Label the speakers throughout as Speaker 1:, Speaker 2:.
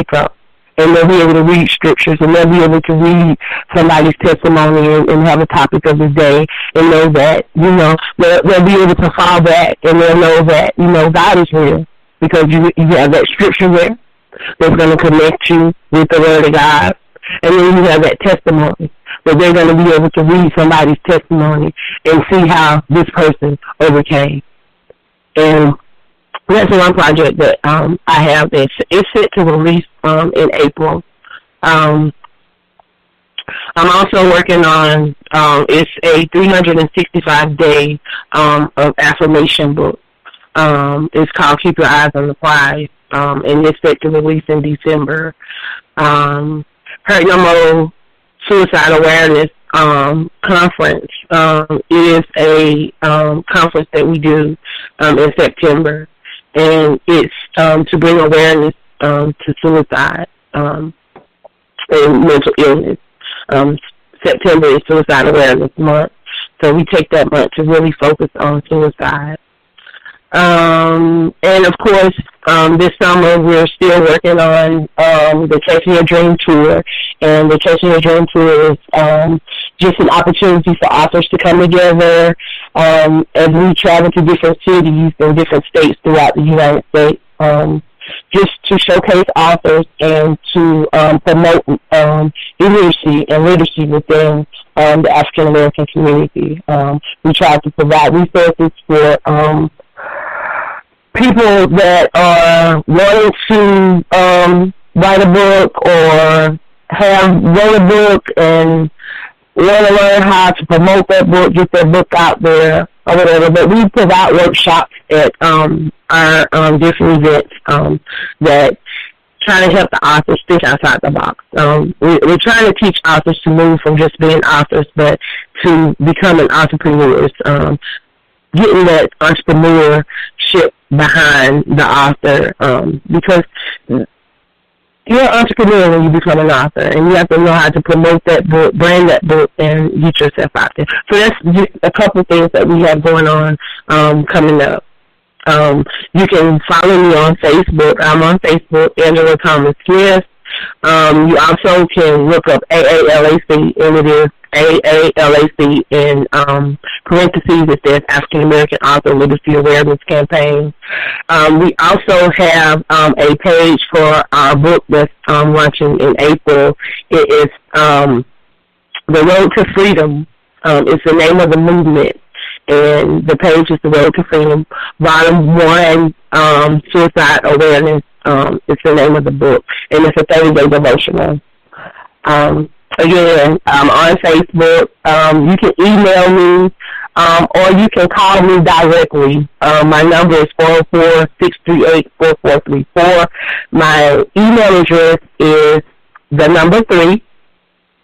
Speaker 1: Africa. And they'll be able to read scriptures, and they'll be able to read somebody's testimony and have a topic of the day, and know that, they'll be able to fall back, and they'll know that, God is real, because you have that scripture there that's going to connect you with the Word of God, and then you have that testimony that they're going to be able to read somebody's testimony and see how this person overcame. And that's one project that I have. It's set to release in April. I'm also working on it's a 365-day of affirmation book. It's called Keep Your Eyes on the Prize, and it's set to release in December. Hurt No More Suicide Awareness conference. It is a conference that we do in September. And it's to bring awareness to suicide and mental illness. September is Suicide Awareness Month, so we take that month to really focus on suicide. And, of course, this summer we're still working on the Chasing Your Dream Tour, and the Chasing Your Dream Tour is just an opportunity for authors to come together as we travel to different cities and different states throughout the United States, just to showcase authors and to promote literacy and literacy within the African American community. We try to provide resources for people that are wanting to write a book or wrote a book and want to learn how to promote that book, get their book out there, or whatever. But we provide workshops at our different events that try to help the authors think outside the box. We're trying to teach authors to move from just being authors, but to becoming entrepreneurs, getting that entrepreneurship behind the author, because you're an entrepreneur when you become an author, and you have to know how to promote that book, brand that book, and get yourself out there. So that's just a couple of things that we have going on coming up. You can follow me on Facebook. I'm on Facebook, Angela Thomas Smith. You also can look up AAALAC, and it is AAALAC in parentheses. It says African American Author Literacy Awareness Campaign. We also have a page for our book that's launching in April. It is The Road to Freedom. It's the name of the movement, and the page is The Road to Freedom. Volume 1, Suicide Awareness. It's the name of the book, and it's a 30-day devotional. Again, on Facebook. You can email me, or you can call me directly. My number is 404-638-4434. My email address is the number 3,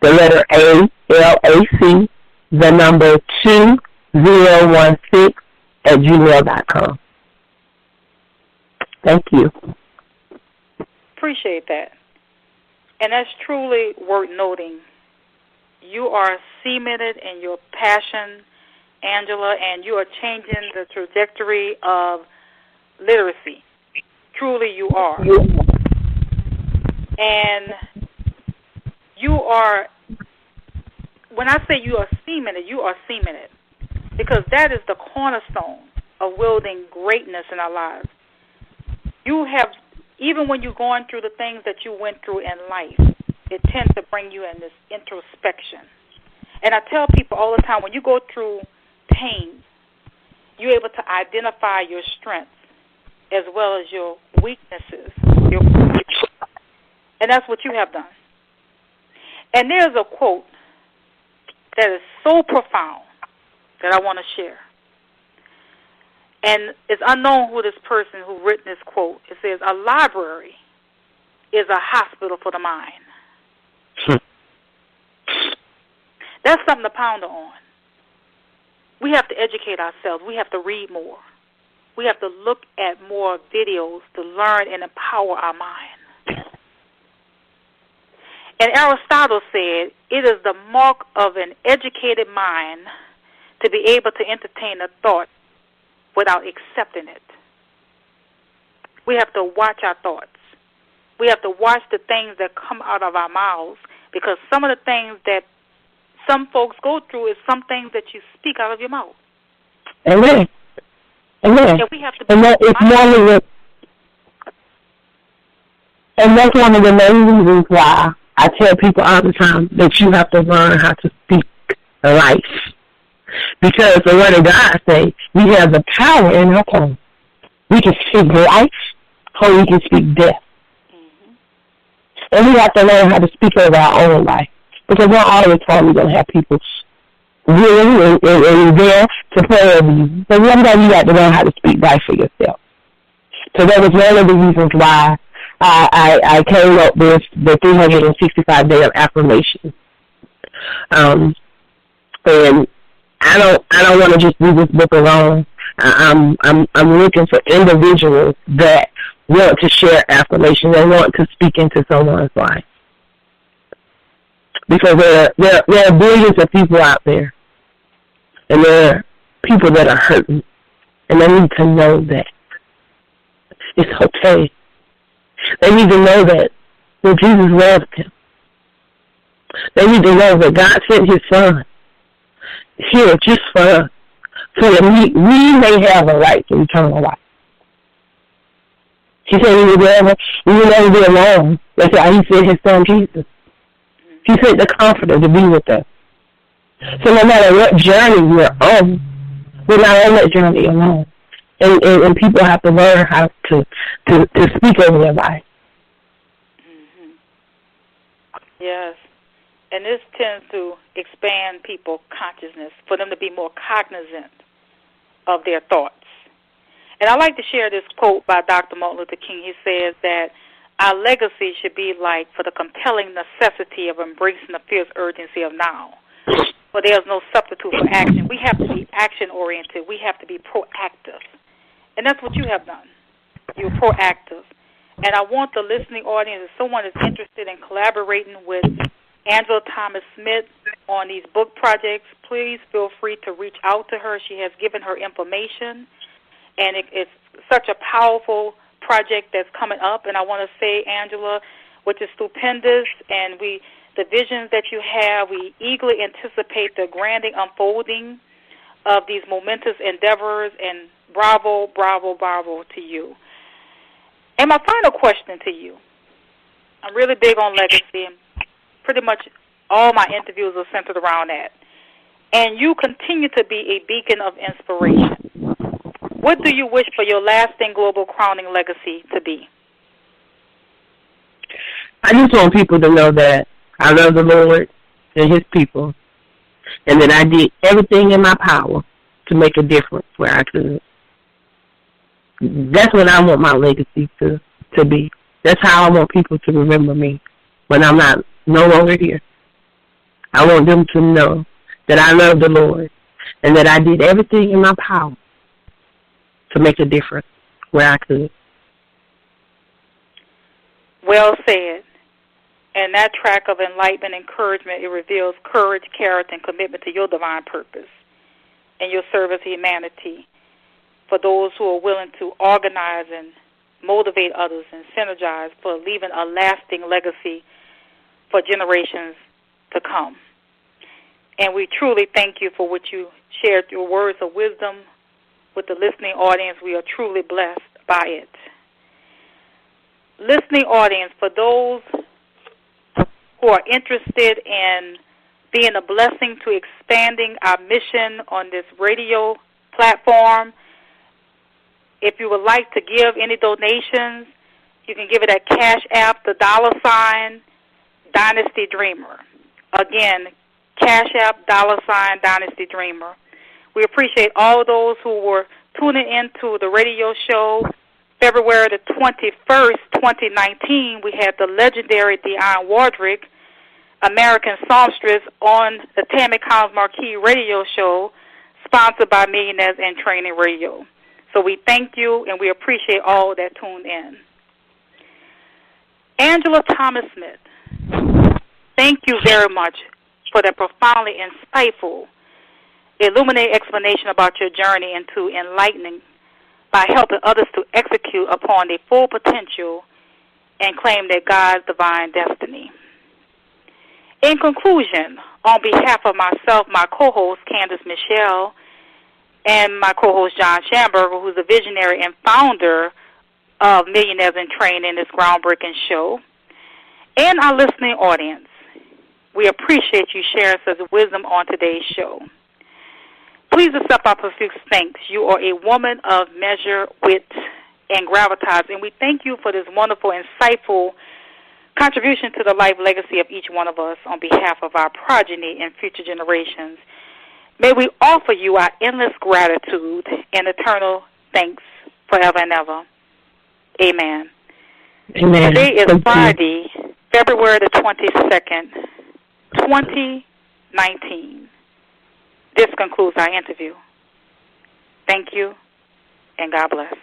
Speaker 1: the letter AALAC, the number 2016 @gmail.com. Thank you.
Speaker 2: Appreciate that. And that's truly worth noting. You are cemented in your passion, Angela, and you are changing the trajectory of literacy. Truly you are. And you are, when I say you are cemented, you are cemented, because that is the cornerstone of wielding greatness in our lives. You have, even when you're going through the things that you went through in life, it tends to bring you in this introspection. And I tell people all the time, when you go through pain, you're able to identify your strengths as well as your weaknesses. And that's what you have done. And there's a quote that is so profound that I want to share. And it's unknown who this person who written this quote. It says, "A library is a hospital for the mind." That's something to ponder on. We have to educate ourselves. We have to read more. We have to look at more videos to learn and empower our mind. And Aristotle said, it is the mark of an educated mind to be able to entertain a thought without accepting it. We have to watch our thoughts. We have to watch the things that come out of our mouths, because some of the things that some folks go through is some things that you speak out of your mouth.
Speaker 1: Amen. Amen.
Speaker 2: And we have to be
Speaker 1: and that's one of the main reasons why I tell people all the time that you have to learn how to speak life. Because the Word of God says we have the power in our tongue. We can speak life or we can speak death. Mm-hmm. And we have to learn how to speak over our own life. Because not all the time we're going to have people willing and there to pray over you. But one day you got to learn how to speak life for yourself. So that was one of the reasons why I came up with the 365-day of affirmation. And I don't want to just do this book alone. I'm looking for individuals that want to share affirmation and want to speak into someone's life. Because there are billions of people out there, and there are people that are hurting, and they need to know that it's okay. They need to know that Jesus loves them. They need to know that God sent His Son here just for us, so that we may have a right to eternal life. He said we would never be alone. That's why He sent His Son Jesus. He sent the Comforter to be with us. So no matter what journey we're on that journey alone. And people have to learn how to speak over their life.
Speaker 2: Mm-hmm. Yes. And this tends to expand people's consciousness, for them to be more cognizant of their thoughts. And I like to share this quote by Dr. Martin Luther King. He says that our legacy should be like for the compelling necessity of embracing the fierce urgency of now. For there's no substitute for action. We have to be action-oriented. We have to be proactive. And that's what you have done. You're proactive. And I want the listening audience, if someone is interested in collaborating with Angela Thomas Smith on these book projects, please feel free to reach out to her. She has given her information. And it's such a powerful project that's coming up, and I want to say, Angela, which is stupendous, and the visions that you have, we eagerly anticipate the grand unfolding of these momentous endeavors, and bravo, bravo, bravo to you. And my final question to you, I'm really big on legacy, and pretty much all my interviews are centered around that. And you continue to be a beacon of inspiration. What do you wish for your lasting global crowning legacy to be?
Speaker 1: I just want people to know that I love the Lord and His people, and that I did everything in my power to make a difference where I could. That's what I want my legacy to be. That's how I want people to remember me when I'm no longer here. I want them to know that I love the Lord and that I did everything in my power to make a difference where I could.
Speaker 2: Well said. And that track of enlightenment, encouragement, it reveals courage, character, and commitment to your divine purpose and your service to humanity for those who are willing to organize and motivate others and synergize for leaving a lasting legacy for generations to come. And we truly thank you for what you shared, your words of wisdom with the listening audience. We are truly blessed by it. Listening audience, for those who are interested in being a blessing to expanding our mission on this radio platform, if you would like to give any donations, you can give it at Cash App, the $ Dynasty Dreamer. Again, Cash App, $ Dynasty Dreamer. We appreciate all those who were tuning into the radio show. February the 21st, 2019, we had the legendary Dionne Wardrick, American songstress, on the Tammy Collims Markee radio show, sponsored by Millionaires in Training Radio. So we thank you, and we appreciate all that tuned in. Angela Thomas Smith, thank you very much for that profoundly insightful, illuminating explanation about your journey into enlightening by helping others to execute upon their full potential and claim their God's divine destiny. In conclusion, on behalf of myself, my co-host Candace Michelle, and my co-host John Schamberger, who's a visionary and founder of Millionaires in Training, this groundbreaking show, and our listening audience, we appreciate you sharing such wisdom on today's show. Please accept our profuse thanks. You are a woman of measure, wit, and gravitas, and we thank you for this wonderful, insightful contribution to the life legacy of each one of us on behalf of our progeny and future generations. May we offer you our endless gratitude and eternal thanks forever and ever. Amen.
Speaker 1: Amen.
Speaker 2: Today is Friday, February the 22nd, 2019. This concludes our interview. Thank you, and God bless.